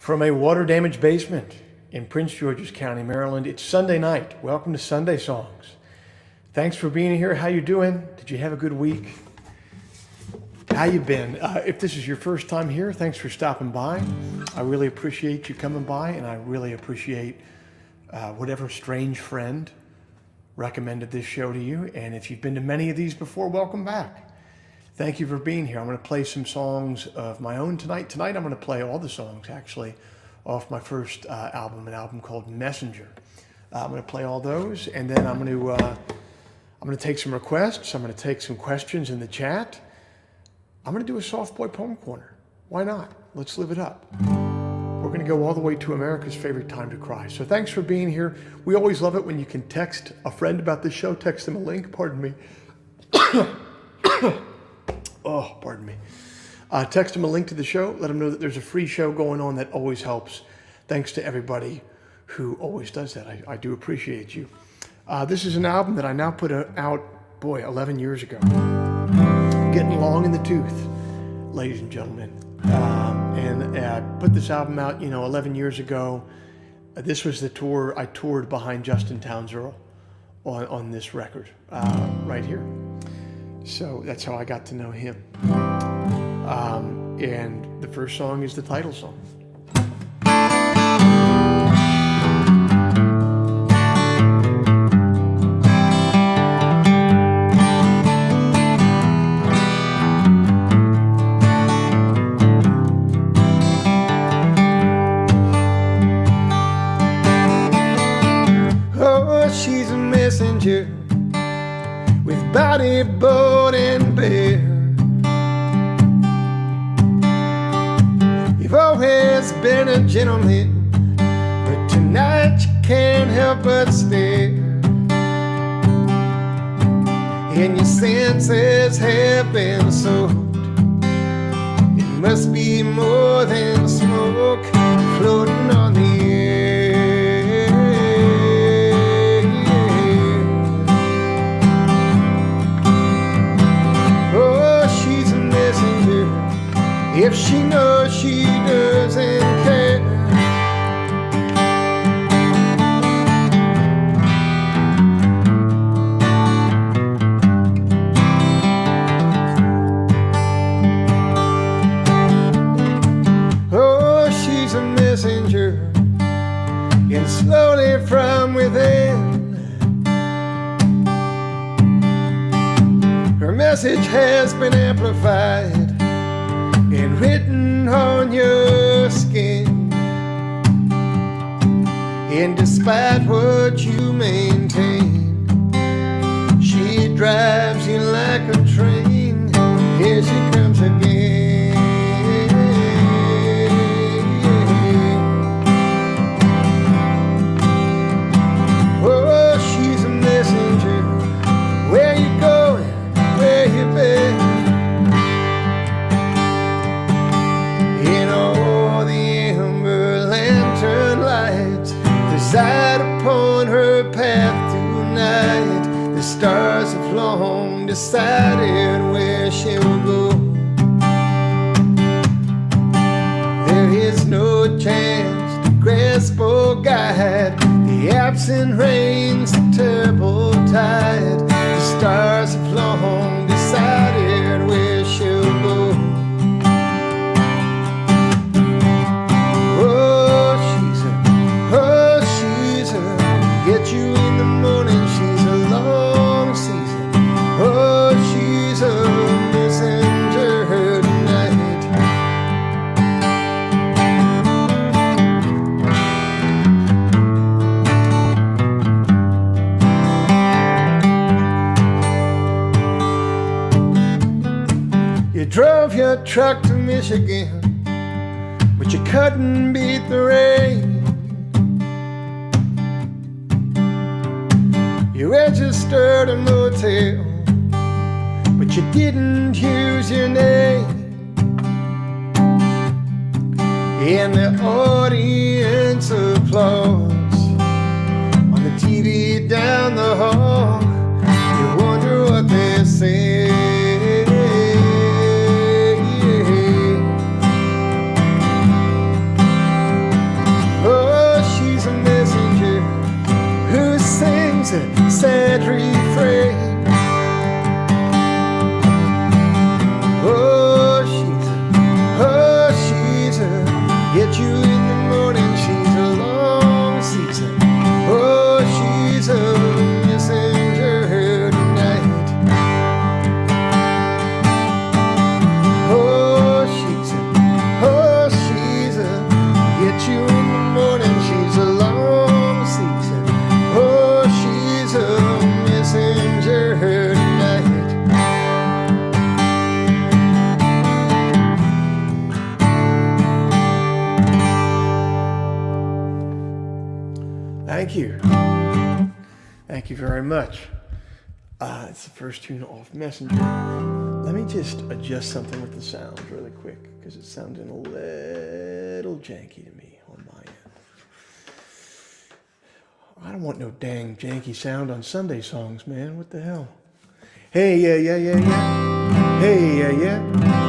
From a water-damaged basement in Prince George's County, Maryland, it's Sunday night. Welcome to Sunday Songs. Thanks for being here. How you doing? Did you have a good week? How you been? If this is your first time here, thanks for stopping by. I really appreciate you coming by, and I really appreciate whatever strange friend recommended this show to you. And if you've been to many of these before, welcome back. Thank you for being here. I'm going to play some songs of my own tonight. Tonight I'm going to play all the songs, actually, off my first album, an album called Messenger. I'm going to play all those, and then I'm going to take some requests. I'm going to take some questions in the chat. I'm going to do a Soft Boy Poem Corner. Why not? Let's live it up. We're going to go all the way to America's favorite time to cry. So thanks for being here. We always love it when you can text a friend about the show, text them a link, pardon me. Oh, pardon me. Text them a link to the show. Let them know that there's a free show going on. That always helps. Thanks to everybody who always does that. I do appreciate you. This is an album that I now put out, 11 years ago. Getting long in the tooth, ladies and gentlemen. And I put this album out, 11 years ago. This was the tour. I toured behind Justin Townsend on this record right here. So that's how I got to know him. And the first song is the title song. Oh, she's a messenger with body, bold, and bare. You've always been a gentleman, but tonight you can't help but stare. And your senses have been soaked. It must be more than smoke floating on the air. If she knows she doesn't care. Oh, she's a messenger, and slowly from within her message has been amplified and written on your skin. And despite what you maintain, she drives you like a train. Here she comes again. Oh, she's a messenger. Where you going? Where you been? Decide upon her path tonight. The stars have long decided where she'll go. There is no chance to grasp or guide. The absent rains, the terrible tide. The stars have long decided where she'll go. Get you in the morning, she's a long season. Oh, she's a messenger tonight. You drove your truck to Michigan, but you couldn't beat the rain. You registered a motel, but you didn't use your name. And the audience applauds on the TV down the hall. You wonder what they say. Thank you. Thank you very much. It's the first tune off Messenger. Let me just adjust something with the sound really quick because it's sounding a little janky to me on my end. I don't want no dang janky sound on Sunday songs, man. What the hell? Hey, yeah, yeah, yeah, yeah. Hey, yeah, yeah.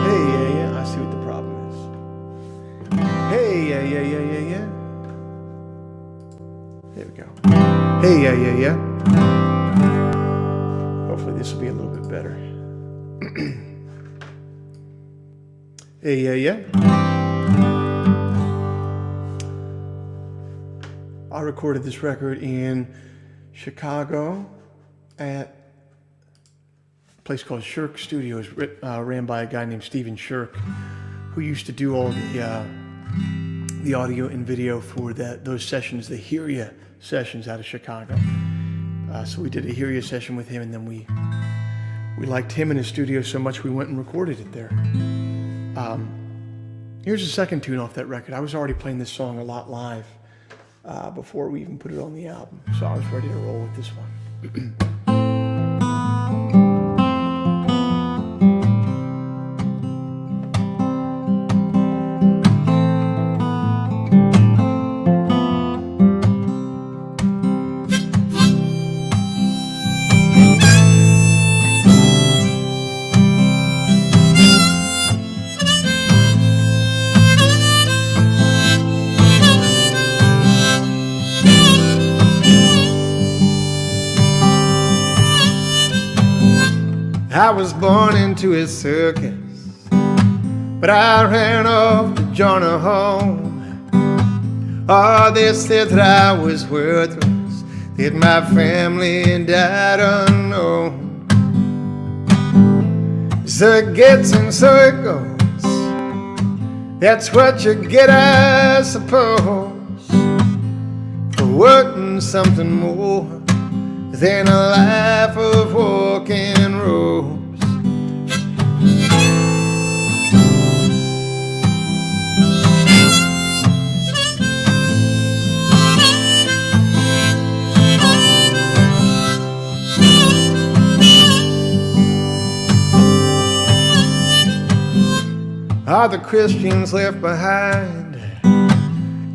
Hey, yeah, yeah. I see what the problem is. Hey, yeah, yeah, yeah, yeah, yeah. There we go. Hey, yeah, yeah, yeah. Hopefully this will be a little bit better. Hey, yeah, yeah. I recorded this record in Chicago at a place called Shirk Studios, ran by a guy named Steven Shirk, who used to do all the audio and video for those sessions, the Hear Ya sessions out of Chicago. So we did a Hear Ya session with him, and then we liked him in his studio so much we went and recorded it there. Here's the second tune off that record. I was already playing this song a lot live before we even put it on the album, so I was ready to roll with this one. I was born into a circus, but I ran off to join a home. Oh, they said that I was worthless, that my family died unknown. So it gets and so it goes, that's what you get, I suppose, for wanting something more than a life of walking ropes. Are the Christians left behind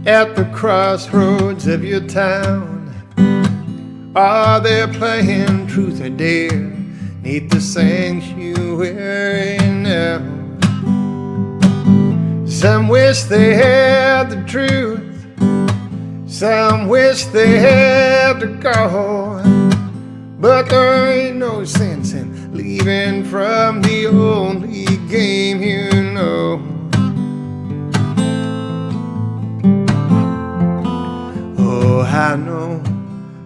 at the crossroads of your town? Are they playing truth or dare neath the sanctuary now? Some wish they had the truth, some wish they had the call, but there ain't no sense in leaving from the only game you know. Oh, I know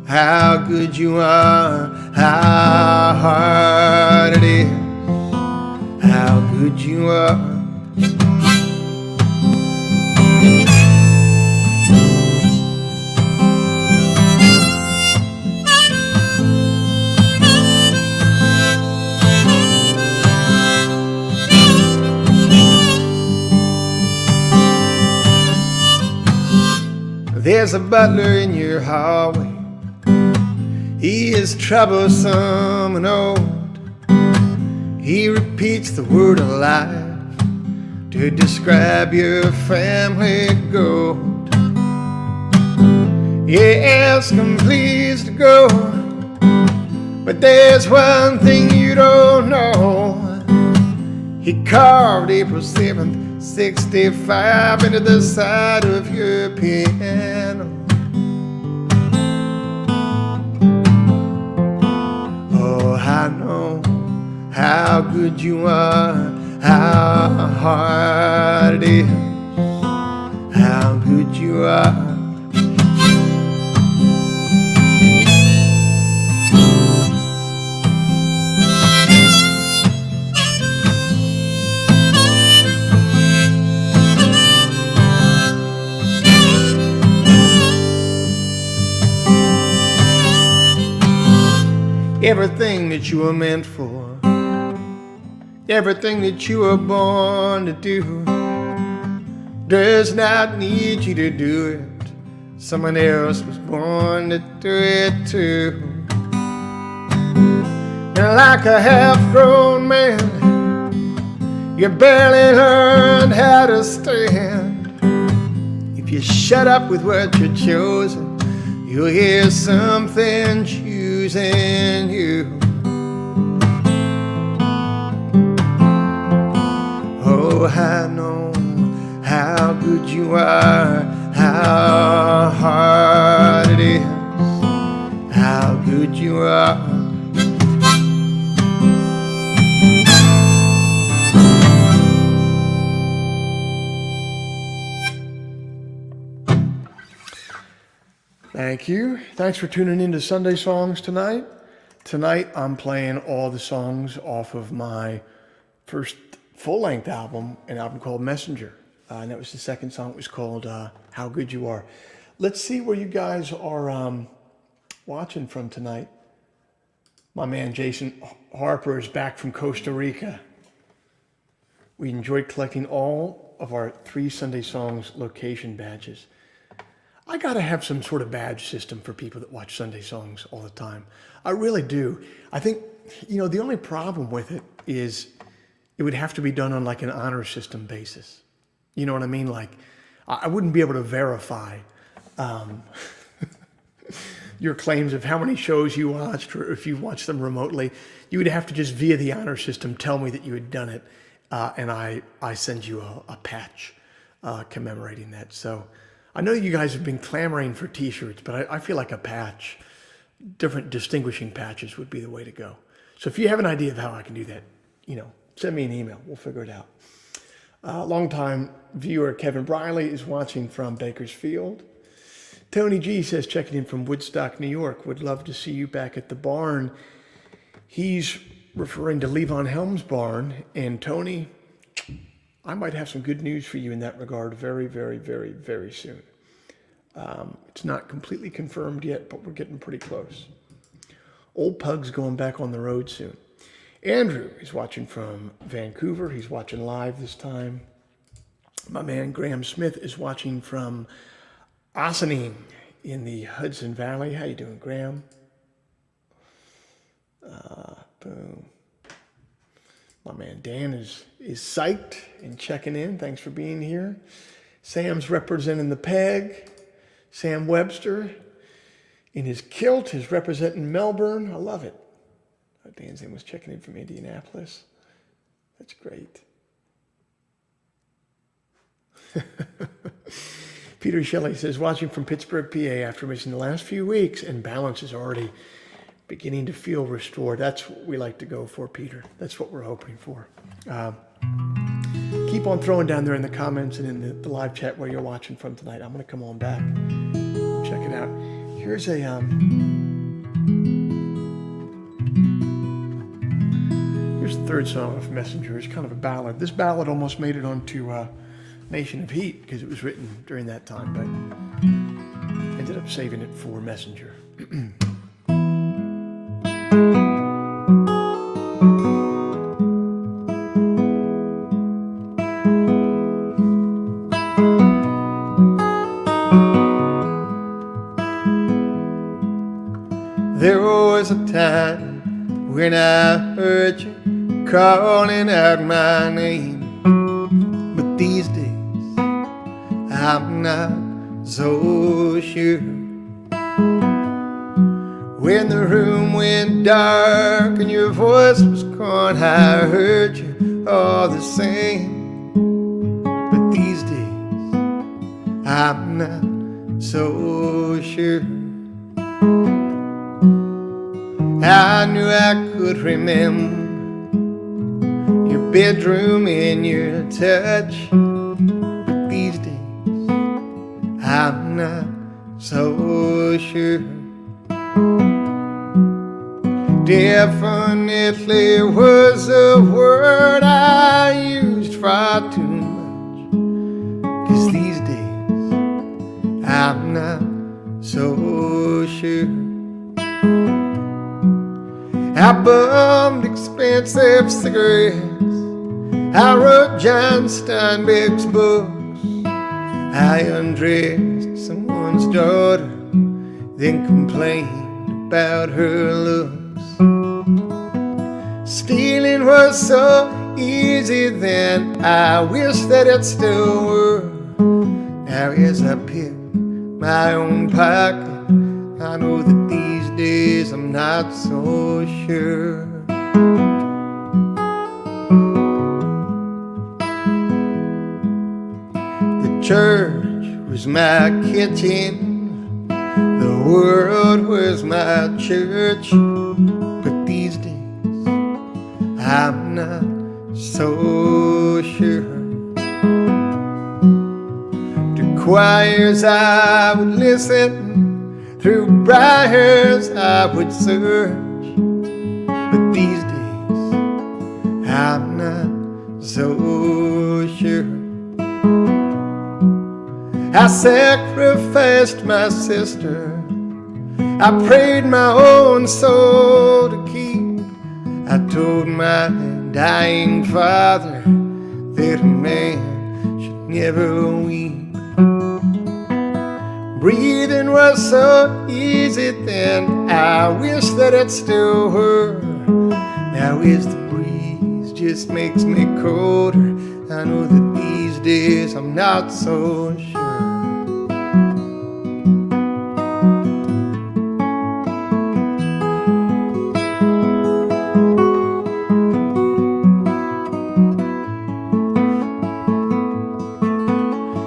how good you are, how hard it is, how good you are. There's a butler in your hallway. He is troublesome and old. He repeats the word alive to describe your family gold. You ask him please to go, but there's one thing you don't know. He carved April 7th, 65 into the side of your piano. Oh, I know how good you are, how hard it is, how good you are. Everything that you were meant for, everything that you were born to do, does not need you to do it. someone else was born to do it too. And like a half-grown man, you barely learned how to stand. If you shut up with what you're choosing, you'll hear something choosing you. Oh, I know how good you are, how hard it is, how good you are. Thank you. Thanks for tuning in to Sunday Songs tonight. Tonight I'm playing all the songs off of my first full-length album, an album called Messenger. And that was the second song. It was called How Good You Are. Let's see where you guys are watching from tonight. My man Jason Harper is back from Costa Rica. We enjoyed collecting all of our 3 Sunday Songs location badges. I got to have some sort of badge system for people that watch Sunday Songs all the time. I really do. I think, the only problem with it is it would have to be done on like an honor system basis. You know what I mean? Like, I wouldn't be able to verify your claims of how many shows you watched, or if you watched them remotely. You would have to just via the honor system tell me that you had done it, and I send you a patch commemorating that. So I know you guys have been clamoring for t-shirts, but I feel like a patch, different distinguishing patches would be the way to go. So if you have an idea of how I can do that, send me an email. We'll figure it out. Longtime viewer Kevin Briley is watching from Bakersfield. Tony G says, checking in from Woodstock, New York. Would love to see you back at the barn. He's referring to Levon Helm's barn. And Tony, I might have some good news for you in that regard very, very, very, very soon. It's not completely confirmed yet, but we're getting pretty close. Old Pug's going back on the road soon. Andrew is watching from Vancouver. He's watching live this time. My man Graham Smith is watching from Ossining in the Hudson Valley. How you doing, Graham? Boom. My man Dan is psyched and checking in. Thanks for being here. Sam's representing the Peg. Sam Webster in his kilt is representing Melbourne. I love it. Dan's name was checking in from Indianapolis. That's great. Peter Shelley says, watching from Pittsburgh, PA, after missing the last few weeks, and balance is already beginning to feel restored. That's what we like to go for, Peter. That's what we're hoping for. Keep on throwing down there in the comments and in the live chat where you're watching from tonight. I'm going to come on back and check it out. Here's a here's the third song of Messenger. It's kind of a ballad. This ballad almost made it onto Nation of Heat because it was written during that time, but ended up saving it for Messenger. There was a time when I heard you calling out my name, but these days I'm not so sure. When the room went dark and your voice was gone, I heard you all the same, but these days I'm not so sure. I knew I could remember your bedroom and your touch, but these days I'm not so sure. Definitely was a word I used far too much, 'cause these days I'm not so sure. I bummed expensive cigarettes, I wrote John Steinbeck's books, I undressed someone someone's daughter, then complained about her looks. Stealing was so easy then, I wish that it still were. Now as I pick my own pocket, I know that these days I'm not so sure. The church was my kitchen, the world was my church, but these days I'm not so sure. To choirs I would listen, through briars I would search, but these days I'm not so sure. I sacrificed my sister, I prayed my own soul to keep. I told my dying father that a man should never weep. Breathing was so easy then, I wish that it still were. Now as the breeze just makes me colder, I know that these days I'm not so sure.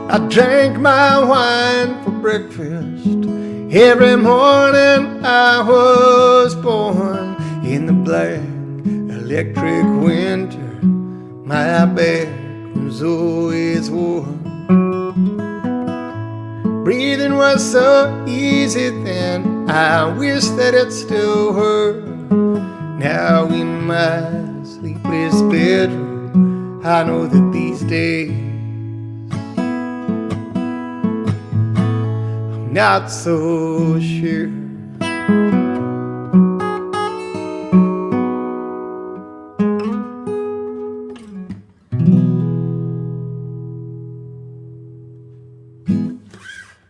I drank my wine for breakfast every morning I was born. In the black electric winter, my back was always warm. Breathing was so easy then, I wish that it still were. Now in my sleepless bedroom, I know that these days not so sure.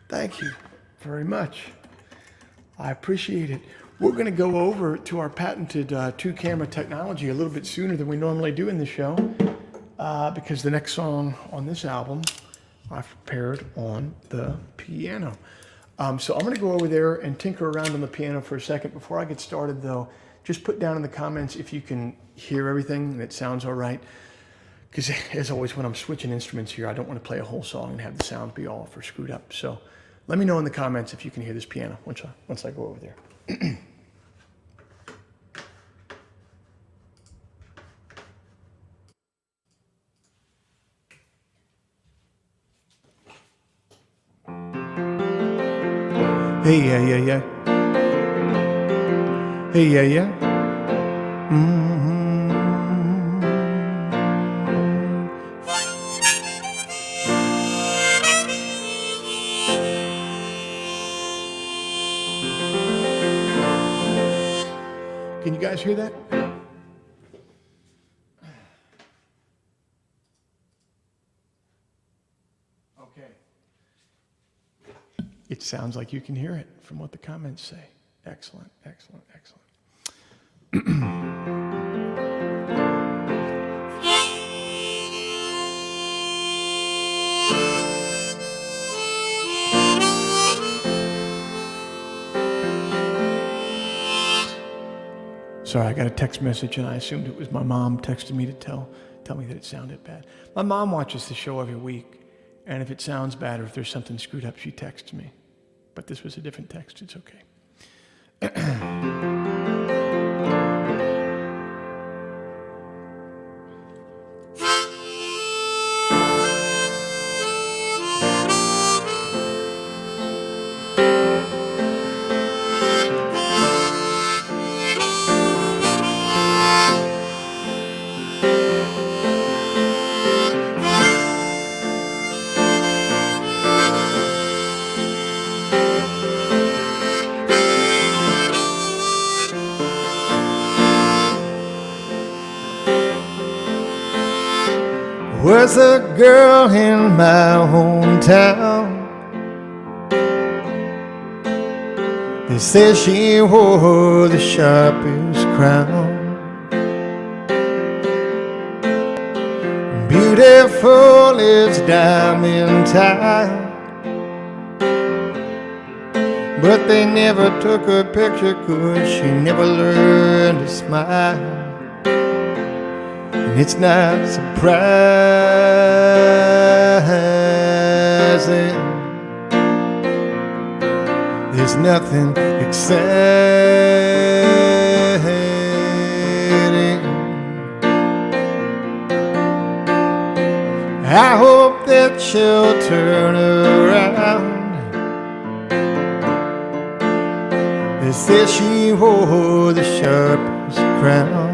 Thank you very much. I appreciate it. We're going to go over to our patented two-camera technology a little bit sooner than we normally do in the show because the next song on this album I've prepared on the piano. So I'm going to go over there and tinker around on the piano for a second. Before I get started, though, just put down in the comments if you can hear everything and it sounds all right. Because as always, when I'm switching instruments here, I don't want to play a whole song and have the sound be off or screwed up. So let me know in the comments if you can hear this piano once I go over there. Hey, yeah, yeah, yeah. Hey, yeah, yeah. Can you guys hear that? Okay. It sounds like you can hear it from what the comments say. Excellent, excellent, excellent. Sorry, I got a text message and I assumed it was my mom texting me to tell me that it sounded bad. My mom watches the show every week, and if it sounds bad or if there's something screwed up, she texts me. But this was a different text. It's okay. Was a girl in my hometown They said she wore the sharpest crown. Beautiful as diamond time. But they never took a picture 'cause she never learned to smile. And it's not surprising. There's nothing exciting. I hope that she'll turn around. They said she wore the sharpest crown.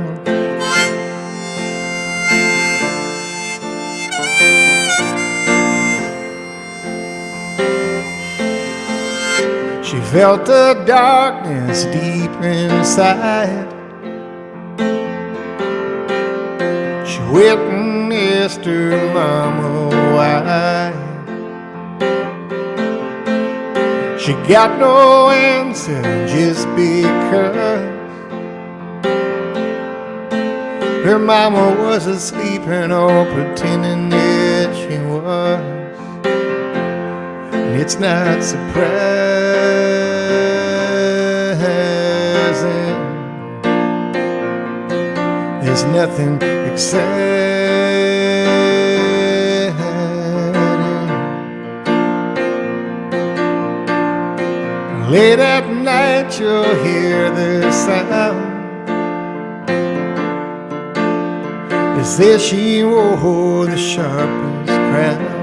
She felt the darkness deep inside. She witnessed her mama wife. She got no answer just because her mama was asleep and all pretending that she was. And it's not surprising. There's nothing exciting. Late at night you'll hear the sound. They say she wore the sharpest crown.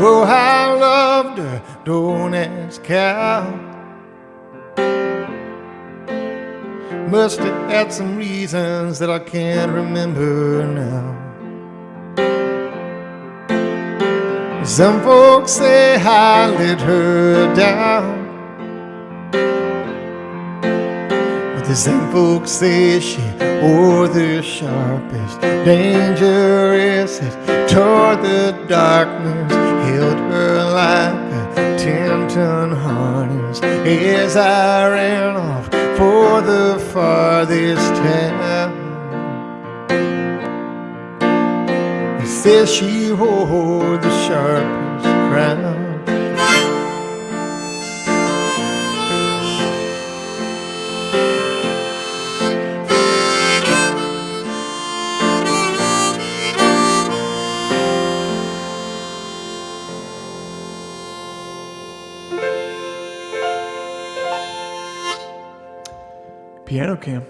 Oh, I loved her, don't ask how. Must have had some reasons that I can't remember now. Some folks say I let her down, but the same folks say she wore the sharpest, dangerous. It tore the darkness, held her like a 10-ton harness as I ran off for the farthest town. It says she wore the sharpest crown. Piano cam.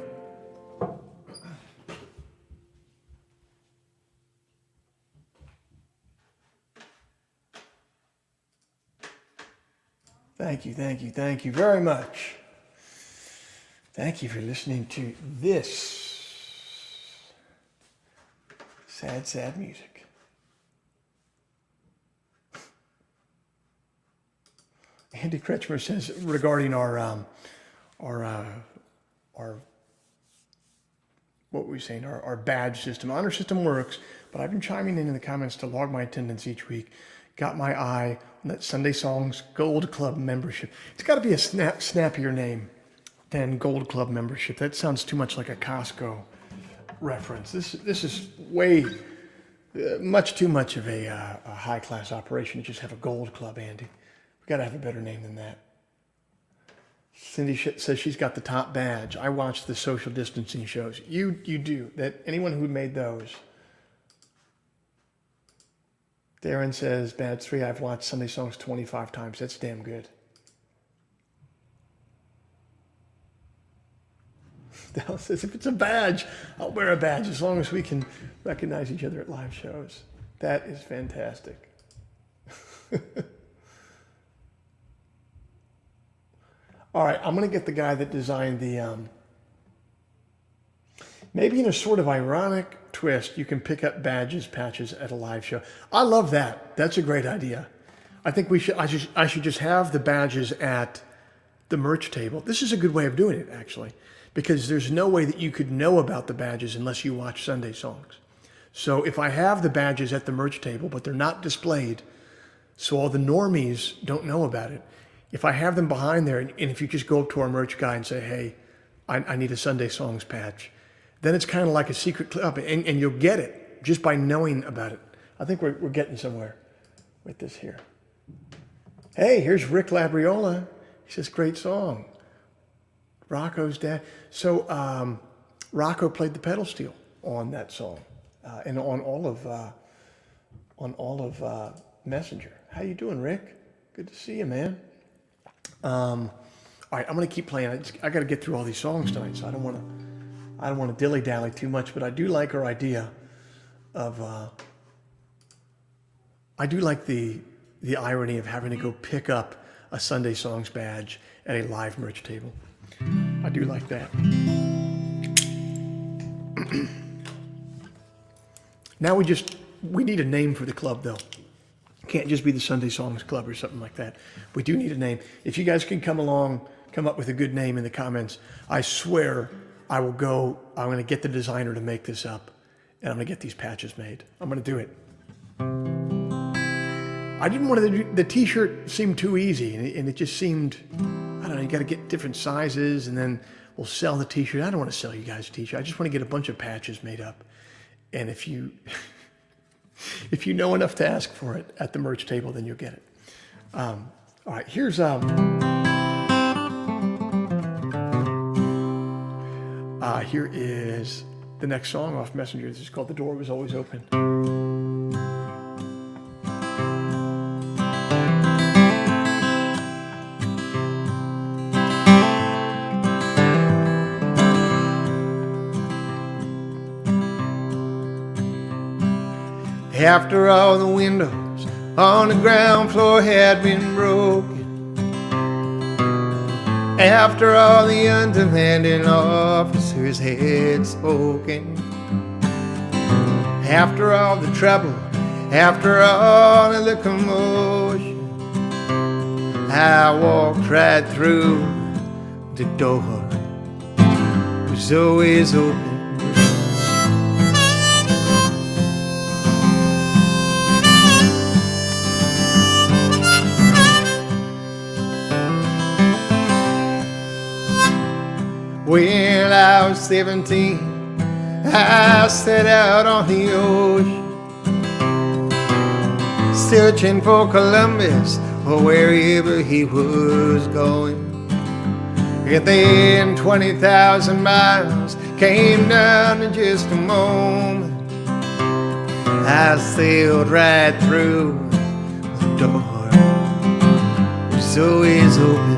Thank you very much. Thank you for listening to this sad music. Andy Kretschmer says regarding our what were we saying? Our badge system. Honor system works, but I've been chiming in the comments to log my attendance each week. Got my eye on that Sunday Songs Gold Club membership. It's got to be a snappier name than Gold Club membership. That sounds too much like a Costco reference. This is way much too much of a high class operation to just have a Gold Club, Andy. We got to have a better name than that. Cindy says she's got the top badge. I watch the social distancing shows. You do. That anyone who made those. Darren says, badge 3, I've watched Sunday Songs 25 times. That's damn good. Dallas says, if it's a badge, I'll wear a badge as long as we can recognize each other at live shows. That is fantastic. All right, I'm going to get the guy that designed the, maybe in a sort of ironic twist, you can pick up badges, patches at a live show. I love that. That's a great idea. I think I should just have the badges at the merch table. This is a good way of doing it, actually, because there's no way that you could know about the badges unless you watch Sunday Songs. So if I have the badges at the merch table, but they're not displayed, so all the normies don't know about it, if I have them behind there, and if you just go up to our merch guy and say, hey, I need a Sunday Songs patch, then it's kind of like a secret club, and you'll get it just by knowing about it. I think we're getting somewhere with this here. Hey, here's Rick Labriola. He says, great song. Rocco's dad. So Rocco played the pedal steel on that song, and on all of Messenger. How you doing, Rick? Good to see you, man. All right, I'm gonna keep playing. I got to get through all these songs tonight, so I don't want to dilly dally too much. But I do like our idea of. I do like the irony of having to go pick up a Sunday Songs badge at a live merch table. I do like that. Now we need a name for the club, though. Can't just be the Sunday Songs Club or something like that. We do need a name. If you guys can come up with a good name in the comments, I swear I'm going to get the designer to make this up, and I'm going to get these patches made. I'm going to do it. I didn't want to, the t-shirt seemed too easy, and it just seemed, I don't know, you got to get different sizes, and then we'll sell the t-shirt. I don't want to sell you guys a t-shirt. I just want to get a bunch of patches made up. And if you know enough to ask for it at the merch table, then you'll get it. All right, here's here is the next song off Messenger. This is called "The Door Was Always Open." After all the windows on the ground floor had been broken, after all the undemanding officers had spoken, after all the trouble, after all of the commotion, I walked right through. The door was always open. When I was 17, I set out on the ocean, searching for Columbus or wherever he was going. And then 20,000 miles came down in just a moment. I sailed right through. The door was always open.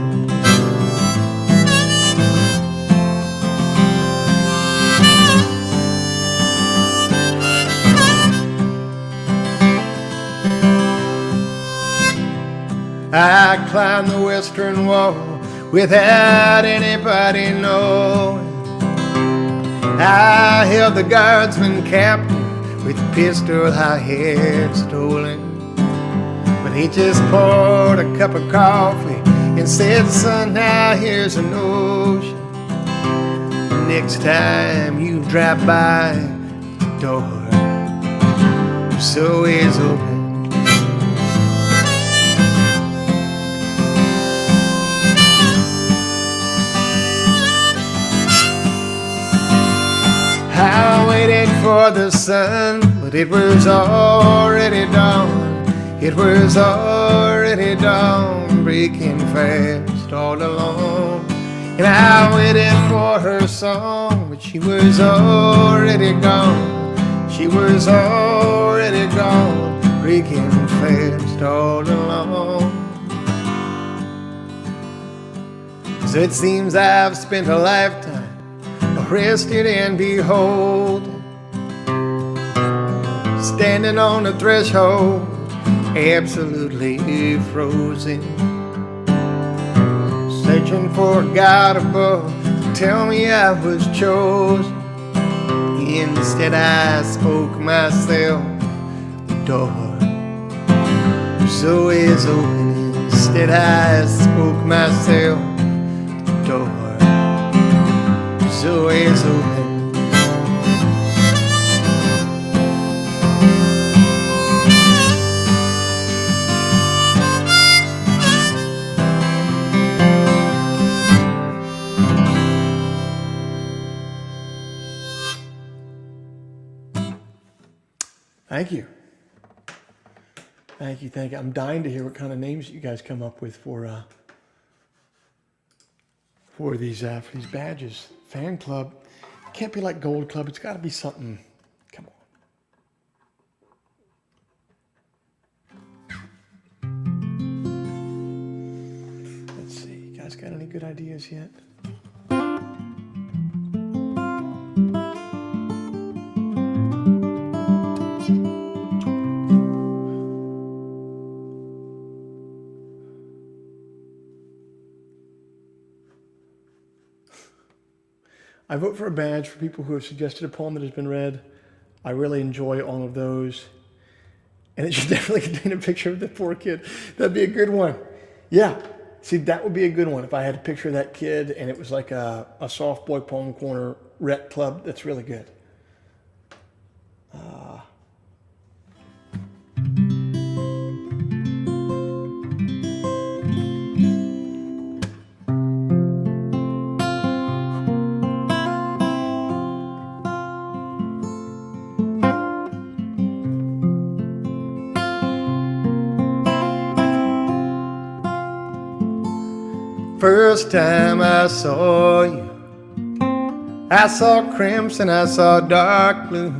I climbed the western wall without anybody knowing. I held the guardsman captive with the pistol I had stolen. But he just poured a cup of coffee and said, son, now here's a notion. Next time you drive by, the door is always open. I waited for the sun, but it was already dawn. It was already dawn, breaking fast all alone. And I waited for her song, but she was already gone. She was already gone, breaking fast all alone. So it seems I've spent a lifetime rested and behold, standing on the threshold, absolutely frozen, searching for a God above to tell me I was chosen. Instead I spoke myself. The door was always open. Instead I spoke myself. The door was always open. Thank you. Thank you, thank you. I'm dying to hear what kind of names you guys come up with for these badges. Fan club. Can't be like Gold Club. It's got to be something. Come on. Let's see. You guys got any good ideas yet? I vote for a badge for people who have suggested a poem that has been read. I really enjoy all of those. And it should definitely contain a picture of the poor kid. That'd be a good one. Yeah. See, that would be a good one if I had a picture of that kid and it was like a Soft Boy Poem Corner rec club. That's really good. First time I saw you, I saw crimson, I saw dark blue.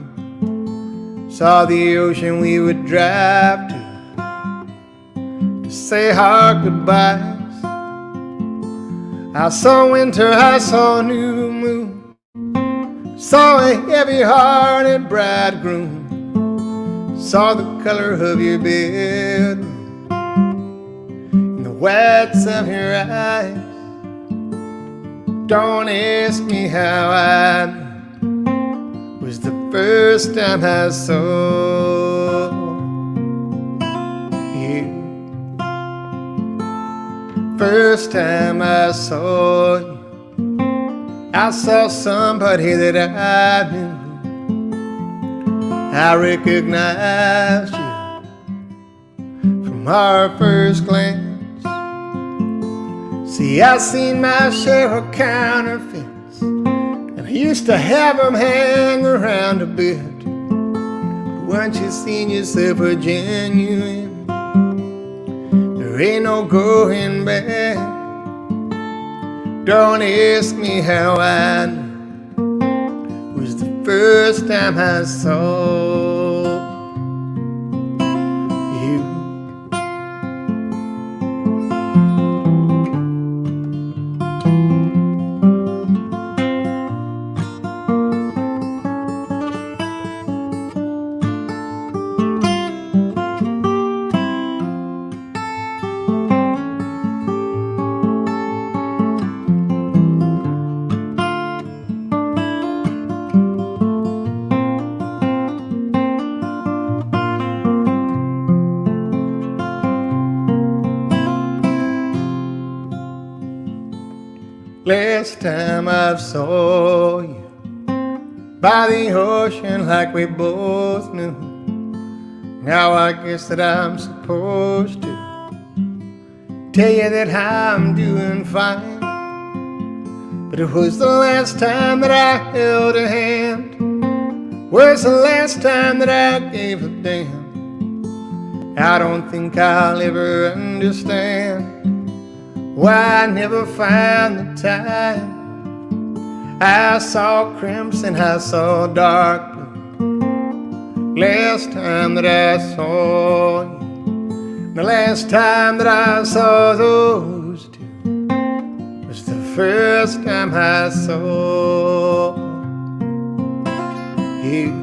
Saw the ocean we would drive to say our goodbyes. I saw winter, I saw new moon. Saw a heavy-hearted bridegroom. Saw the color of your bedroom, whites of your eyes. Don't ask me how I knew. It was the first time I saw you. First time I saw you, I saw somebody that I knew. I recognized you from our first glance. See, I seen my share of counterfeits, and I used to have them hang around a bit. But once you seen yourself a genuine, there ain't no going back. Don't ask me how I knew. It was the first time I saw you. Last time I saw you by the ocean like we both knew. Now I guess that I'm supposed to tell you that I'm doing fine. But it was the last time that I held a hand. Was the last time that I gave a damn. I don't think I'll ever understand why I never found the time. I saw crimson, I saw dark blue. Last time that I saw you, the last time that I saw those two, was the first time I saw you.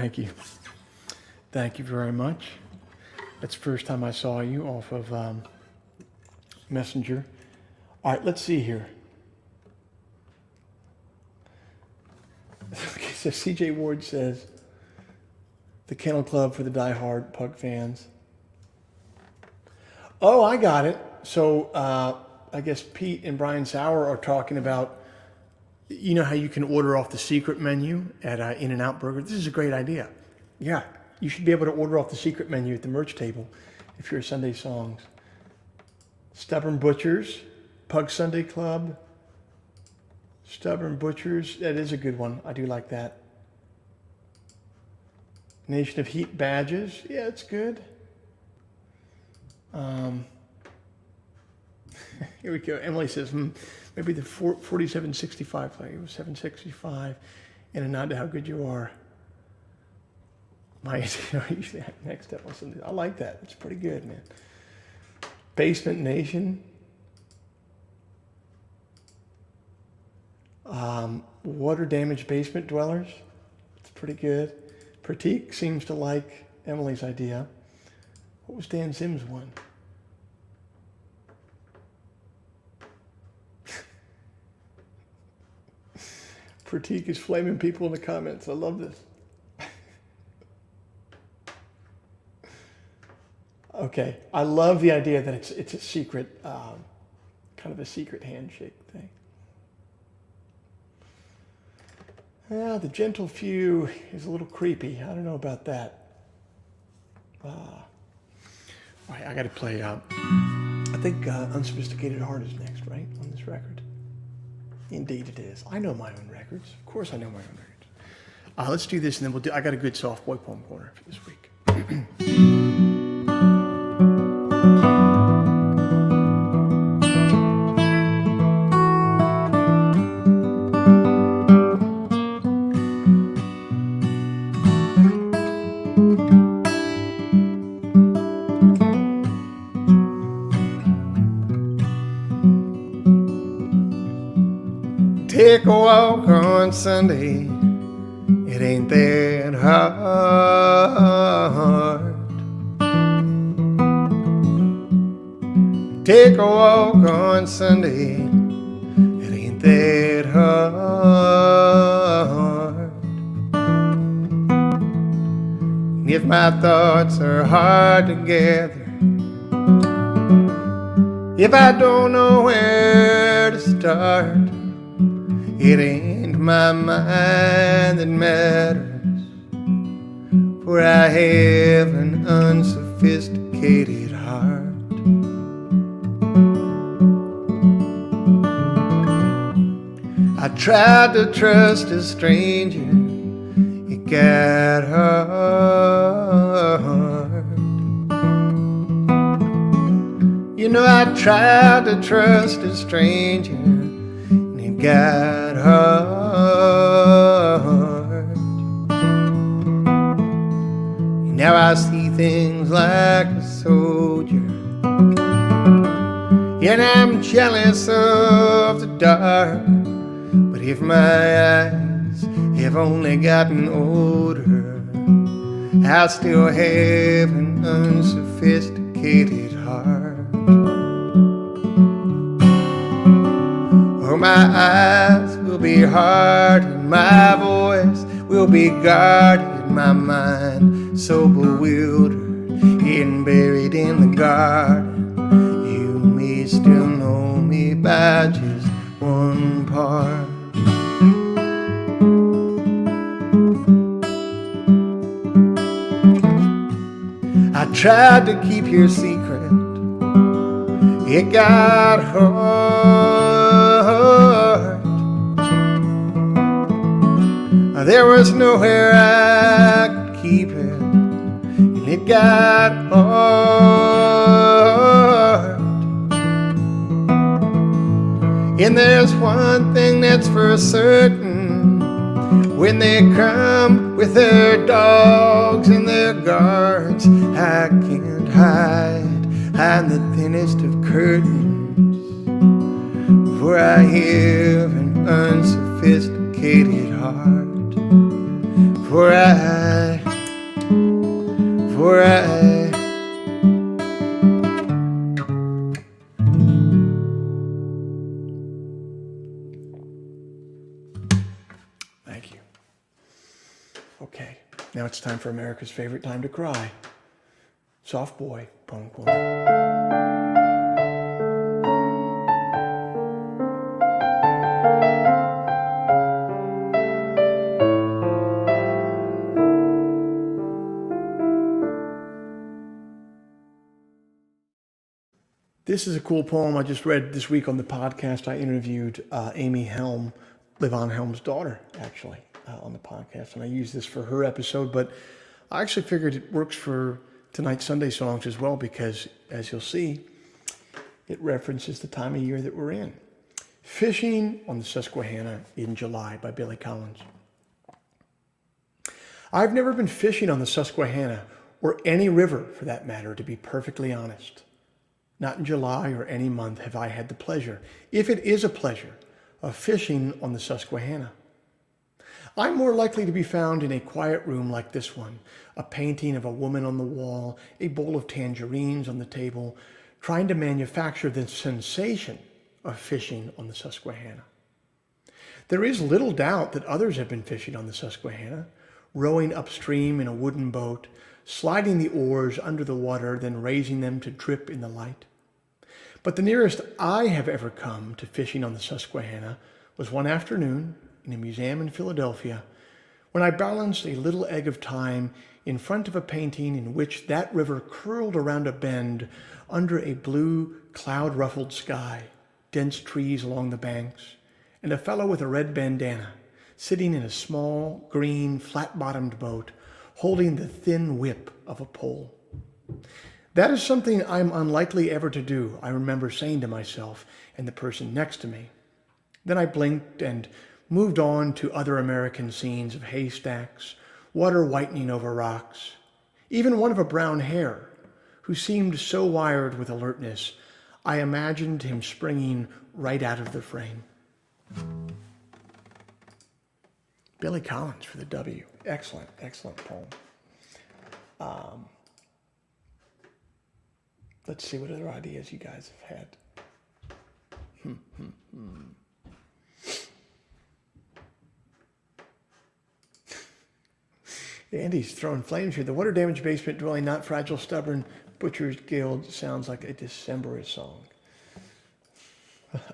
Thank you. Thank you very much. That's the first time I saw you off of Messenger. All right, let's see here. Okay, so CJ Ward says, the Kennel Club for the diehard Pug fans. Oh, I got it. So I guess Pete and Brian Sauer are talking about, you know how you can order off the secret menu at In-N-Out Burger? This is a great idea. Yeah, you should be able to order off the secret menu at the merch table if you're a Sunday Songs. Stubborn Butchers, Pug Sunday Club. Stubborn Butchers, that is a good one. I do like that. Nation of Heat badges, yeah, it's good. Here we go. Emily says, maybe the 4765 flag. It was 765, and a nod to how good you are. My usually next step on something. I like that. It's pretty good, man. Basement Nation. Water damaged basement dwellers. It's pretty good. Pratik seems to like Emily's idea. What was Dan Sims' one? Pratik is flaming people in the comments. I love this. Okay, I love the idea that it's a secret, kind of a secret handshake thing. Yeah, the gentle few is a little creepy. I don't know about that. All right, I got to play. I think Unsophisticated Heart is next, right, on this record? Indeed, it is. I know my own records. Of course, I know my own records. Let's do this, and then we'll do. I got a good soft boy poem corner for this week. Take a walk on Sunday, it ain't that hard. Take a walk on Sunday, it ain't that hard. And if my thoughts are hard to gather, if I don't know where to start, it ain't my mind that matters, for I have an unsophisticated heart. I tried to trust a stranger, it got hard. You know, I tried to trust a stranger, got hard. Now I see things like a soldier, and I'm jealous of the dark. But if my eyes have only gotten older, I still have an unsophisticated heart. Oh, my eyes will be hard, and my voice will be guarded, my mind so bewildered and buried in the garden. You may still know me by just one part. I tried to keep your secret, it got hard. There was nowhere I could keep it, and it got hard. And there's one thing that's for certain, when they come with their dogs and their guards, I can't hide behind the thinnest of curtains, for I have an unsophisticated heart. For I where I Thank you. Okay, now it's time for America's favorite time to cry. Soft Boy, Poem Corner. This is a cool poem I just read this week on the podcast. I interviewed Amy Helm, Livon Helm's daughter, actually, on the podcast. And I used this for her episode, but I actually figured it works for tonight's Sunday songs as well because, as you'll see, it references the time of year that we're in. Fishing on the Susquehanna in July by Billy Collins. I've never been fishing on the Susquehanna, or any river for that matter, to be perfectly honest. Not in July or any month have I had the pleasure, if it is a pleasure, of fishing on the Susquehanna. I'm more likely to be found in a quiet room like this one, a painting of a woman on the wall, a bowl of tangerines on the table, trying to manufacture the sensation of fishing on the Susquehanna. There is little doubt that others have been fishing on the Susquehanna, rowing upstream in a wooden boat, sliding the oars under the water, then raising them to drip in the light. But the nearest I have ever come to fishing on the Susquehanna was one afternoon in a museum in Philadelphia when I balanced a little egg of time in front of a painting in which that river curled around a bend under a blue, cloud-ruffled sky, dense trees along the banks, and a fellow with a red bandana sitting in a small, green, flat-bottomed boat holding the thin whip of a pole. That is something I'm unlikely ever to do, I remember saying to myself and the person next to me. Then I blinked and moved on to other American scenes of haystacks, water whitening over rocks, even one of a brown hare, who seemed so wired with alertness, I imagined him springing right out of the frame. Billy Collins for the W. Excellent, excellent poem. Let's see what other ideas you guys have had. Andy's throwing flames here. The water damaged basement dwelling, not fragile, stubborn. Butcher's Guild sounds like a Decemberist song.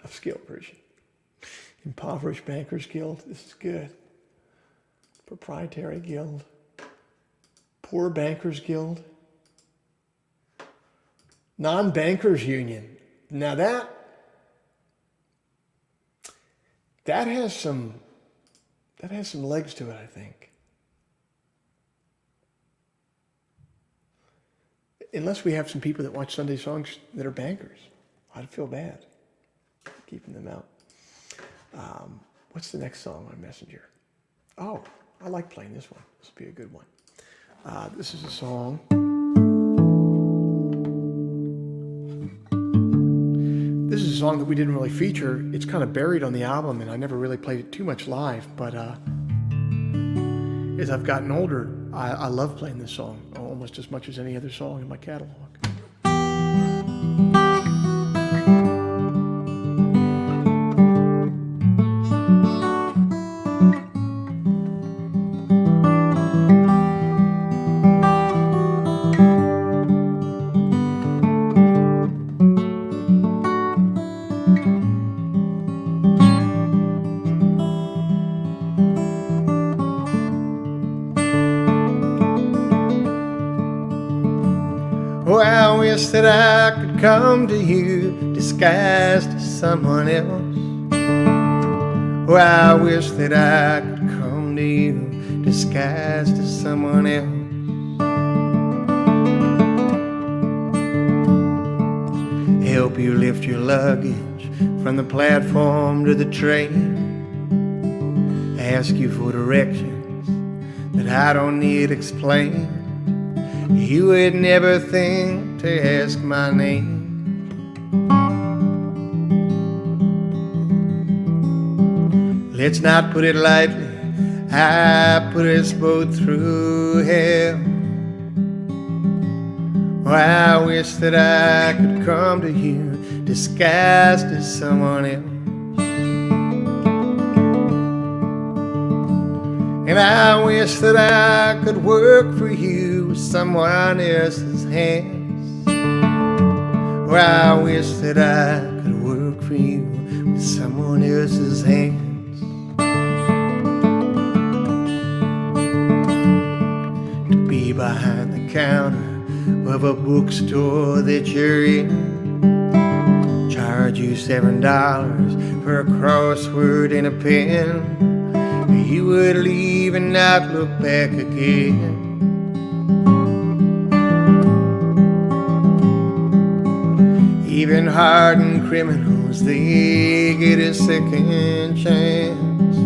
Upscale version. Impoverished Bankers Guild. This is good. Proprietary Guild. Poor Bankers Guild. Non-Bankers Union. Now that has some legs to it, I think. Unless we have some people that watch Sunday songs that are bankers. I'd feel bad keeping them out. What's the next song on Messenger? Oh, I like playing this one. This will be a good one. This is a song. This is a song that we didn't really feature. It's kind of buried on the album, and I never really played it too much live. But as I've gotten older, I love playing this song almost as much as any other song in my catalog. Oh, I wish that I could come to you disguised as someone else. Oh, I wish that I could come to you disguised as someone else. Help you lift your luggage from the platform to the train. Ask you for directions that I don't need explained. You would never think to ask my name. Let's not put it lightly, I put us both through hell. Oh, I wish that I could come to you disguised as someone else. And I wish that I could work for you with someone else's hands. Or I wish that I could work for you with someone else's hands. To be behind the counter of a bookstore that you're in, charge you $7 for a crossword and a pen. You would leave and not look back again. Even hardened criminals, they get a second chance.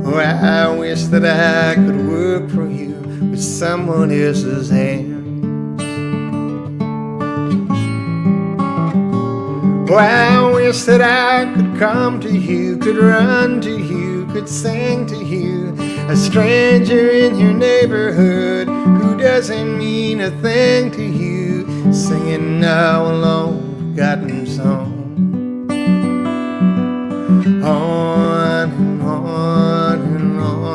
Oh, I wish that I could work for you with someone else's hands. Oh, I wish that I could come to you, could run to you, could sing to you, a stranger in your neighborhood who doesn't mean a thing to you, singing now a long forgotten song. On and on and on.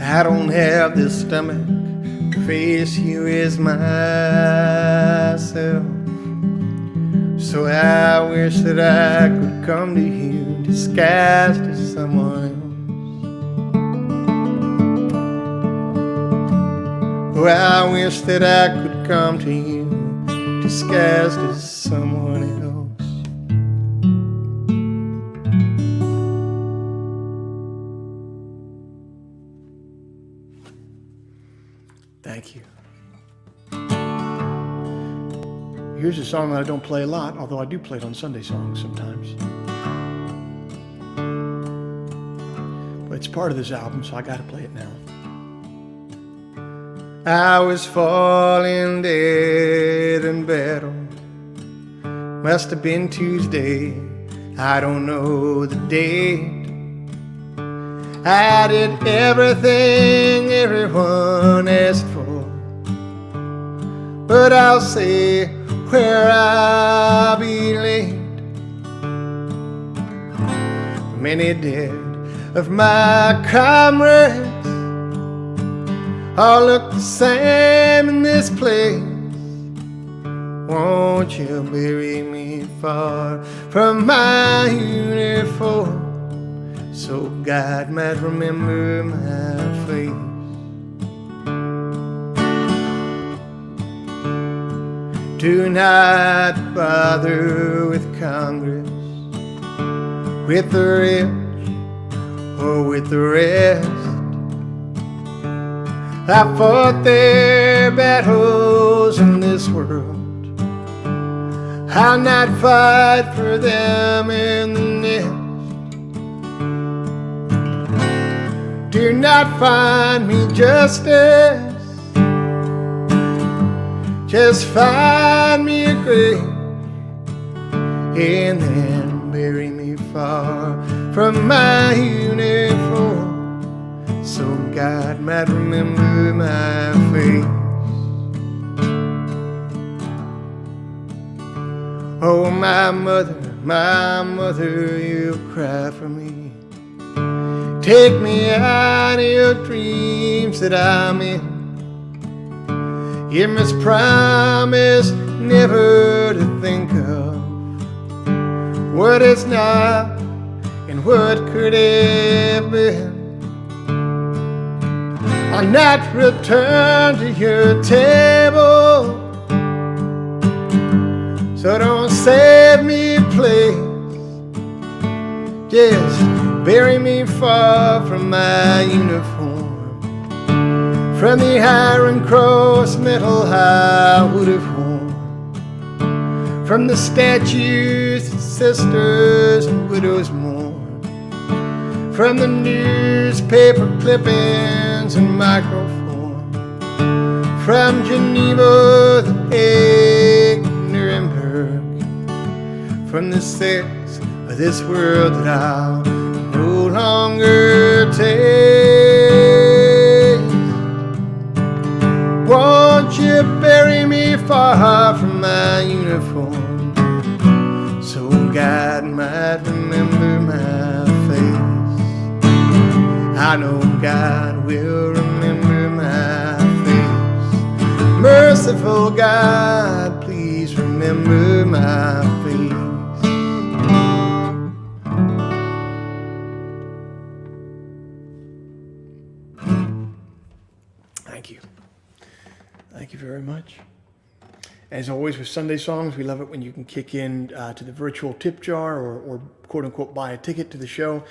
I don't have the stomach to face you as myself. So I wish that I could come to you disguised as someone else. Oh, I wish that I could come to you disguised as someone else. Thank you. Here's a song that I don't play a lot, although I do play it on Sunday songs sometimes. But it's part of this album, so I gotta play it now. I was falling dead in battle. Must have been Tuesday, I don't know the date. I did everything everyone asked for, but I'll say where I'll be late. Many dead of my comrades all look the same in this place. Won't you bury me far from my uniform, so God might remember my face? Do not bother with Congress, with the rich or with the rest. I fought their battles in this world, I'll not fight for them in the next. Do not find me justice, just find me a grave, and then bury me far from my uniform, so God might remember my face. Oh, my mother, you'll cry for me. Take me out of your dreams that I'm in. You must promise never to think of what is not and what could have been. I'll not return to your table, so don't save me, please. Just bury me far from my uniform, from the Iron Cross medal I would have worn, from the statues that sisters and widows mourn, from the newspaper clippings and microphone, from Geneva, The Hague, Nuremberg, from the sex of this world that I'll no longer taste. Won't you bury me far from my uniform, so God might remember my face? I know God will remember my face. Merciful God, please remember my face. Thank you. Thank you very much. As always with Sunday Songs, we love it when you can kick in to the virtual tip jar or quote unquote buy a ticket to the show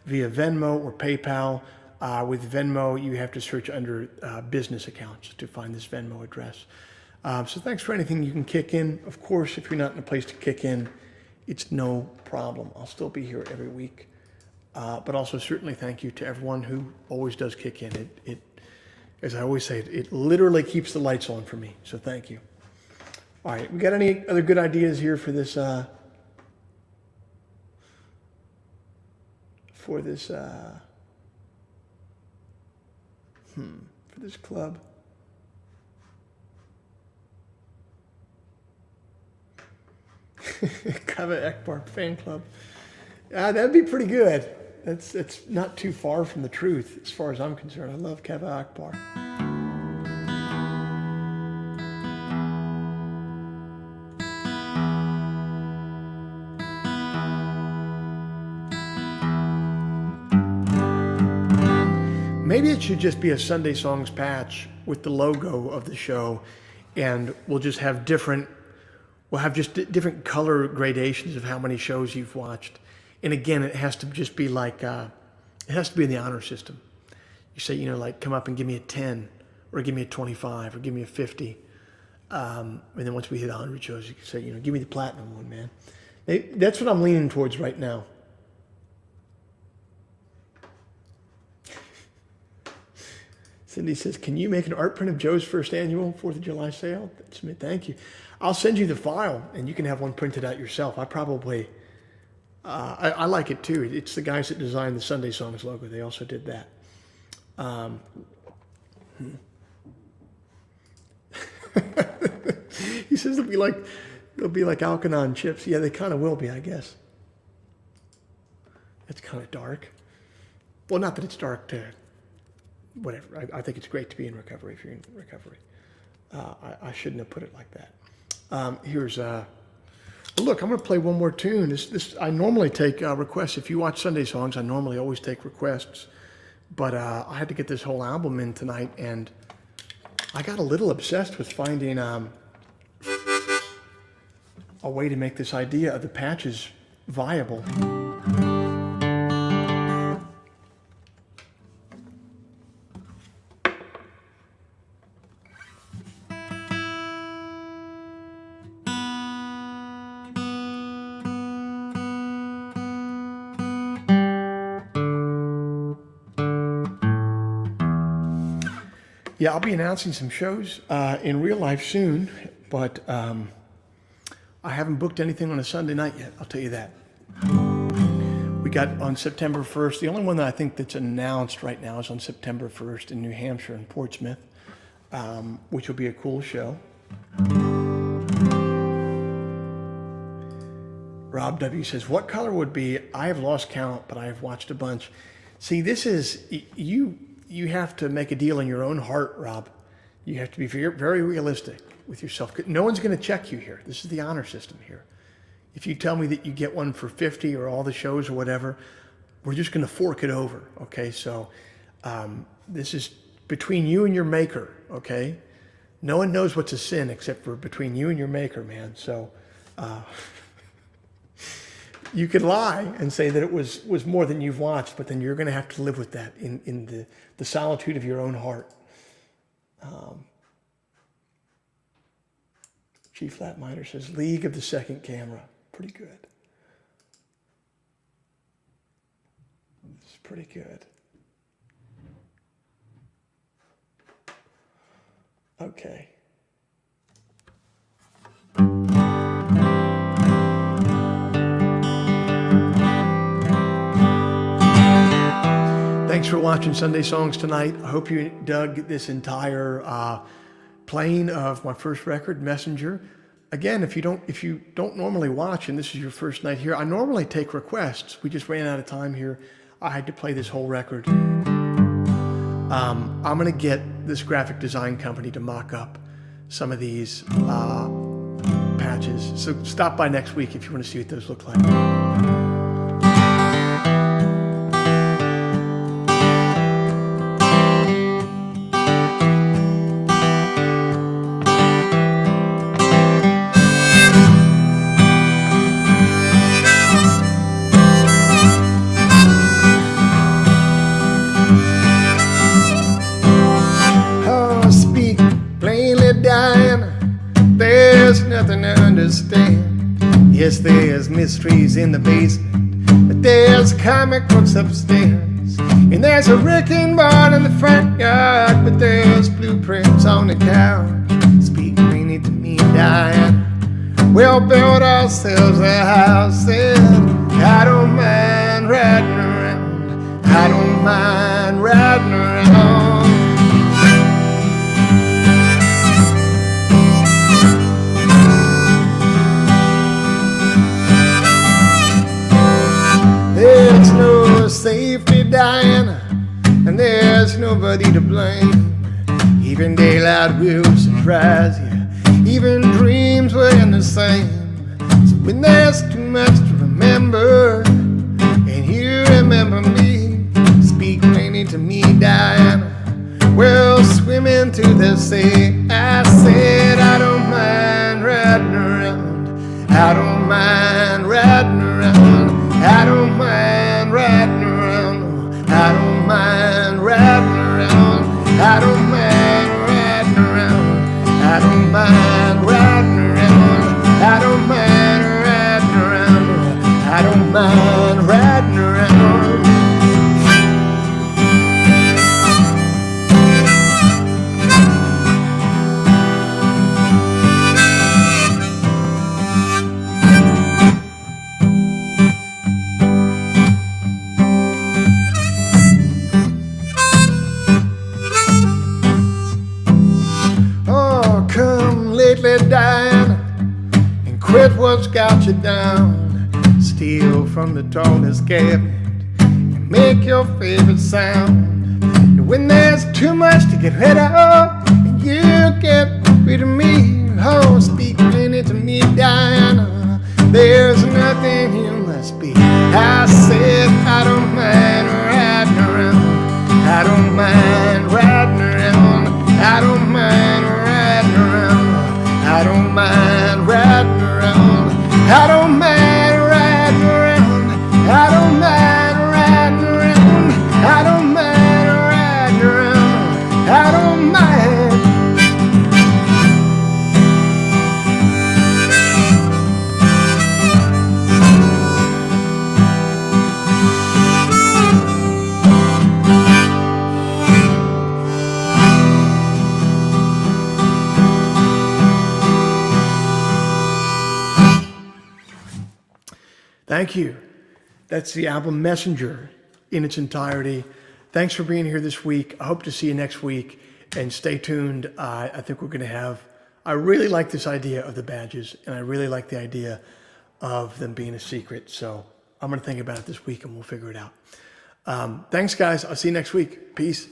via Venmo or PayPal. With Venmo, you have to search under business accounts to find this Venmo address. So thanks for anything you can kick in. Of course, if you're not in a place to kick in, it's no problem. I'll still be here every week. But also certainly thank you to everyone who always does kick in. It as I always say, it literally keeps the lights on for me. So thank you. All right, we got any other good ideas here for this? For this club? Kava Akbar fan club. That'd be pretty good. That's not too far from the truth as far as I'm concerned. I love Kava Akbar. Maybe it should just be a Sunday Songs patch with the logo of the show, and we'll just have different color gradations of how many shows you've watched. And again, it has to just be like, it has to be in the honor system. You say, like come up and give me a 10 or give me a 25 or give me a 50. And then once we hit 100 shows, you can say, give me the platinum one, man. That's what I'm leaning towards right now. Cindy says, can you make an art print of Joe's first annual 4th of July sale? Thank you. I'll send you the file and you can have one printed out yourself. I probably... I like it too. It's the guys that designed the Sunday Songs logo. They also did that. He says they'll be like Alkanon chips. Yeah, they kind of will be, I guess. It's kind of dark. Well, not that it's dark to whatever. I think it's great to be in recovery if you're in recovery. I shouldn't have put it like that. Here's look, I'm going to play one more tune. I normally take requests. If you watch Sunday Songs, I normally always take requests. But I had to get this whole album in tonight, and I got a little obsessed with finding a way to make this idea of the patches viable. Yeah, I'll be announcing some shows in real life soon, but I haven't booked anything on a Sunday night yet, I'll tell you that. We got on September 1st, the only one that I think that's announced right now is on September 1st in New Hampshire and Portsmouth, which will be a cool show. Rob W. says, what color would be? I have lost count, but I have watched a bunch. See, this is, you have to make a deal in your own heart, Rob. You have to be very, very realistic with yourself. No one's going to check you here. This is the honor system here. If you tell me that you get one for 50 or all the shows or whatever, we're just going to fork it over, okay? So this is between you and your maker, okay? No one knows what's a sin except for between you and your maker, man. So you could lie and say that it was more than you've watched, but then you're going to have to live with that in the solitude of your own heart. G flat minor says League of the Second Camera. Pretty good. It's pretty good. Okay. Thanks for watching Sunday Songs tonight. I hope you dug this entire playing of my first record, Messenger. Again, if you don't normally watch and this is your first night here, I normally take requests. We just ran out of time here. I had to play this whole record. I'm gonna get this graphic design company to mock up some of these patches. So stop by next week if you want to see what those look like. There's nothing to understand. Yes, there's mysteries in the basement, but there's comic books upstairs. And there's a wrecking ball in the front yard, but there's blueprints on the couch. Speak plainly to me, Diane. We'll build ourselves a house, and I don't mind riding around. I don't mind riding around. There's no safety, Diana, and there's nobody to blame. Even daylight will surprise you, even dreams were in the same. So when there's too much to remember, and you remember me, speak plainly to me, Diana. We'll swim into the sea. I said I don't mind riding around. I don't mind riding around. I don't mind riding around. I don't mind riding around. I don't mind riding around. I don't mind riding around. I don't mind riding around. I don't mind riding around. Diana, and quit what's got you down. Steal from the tallest cabinet and make your favorite sound. And when there's too much to get rid of, and you get rid of me, oh, speak plainly to me, Diana. There's nothing you must be. I said I don't mind riding around. I don't mind riding around. I don't mind riding around. I don't mind riding around. I don't mind riding around. I don't mind riding around. I don't mind riding around. I don't mind. Thank you. That's the album Messenger in its entirety. Thanks for being here this week. I hope to see you next week, and stay tuned. I think we're going to have, I really like this idea of the badges, and I really like the idea of them being a secret. So I'm going to think about it this week and we'll figure it out. Thanks guys. I'll see you next week. Peace.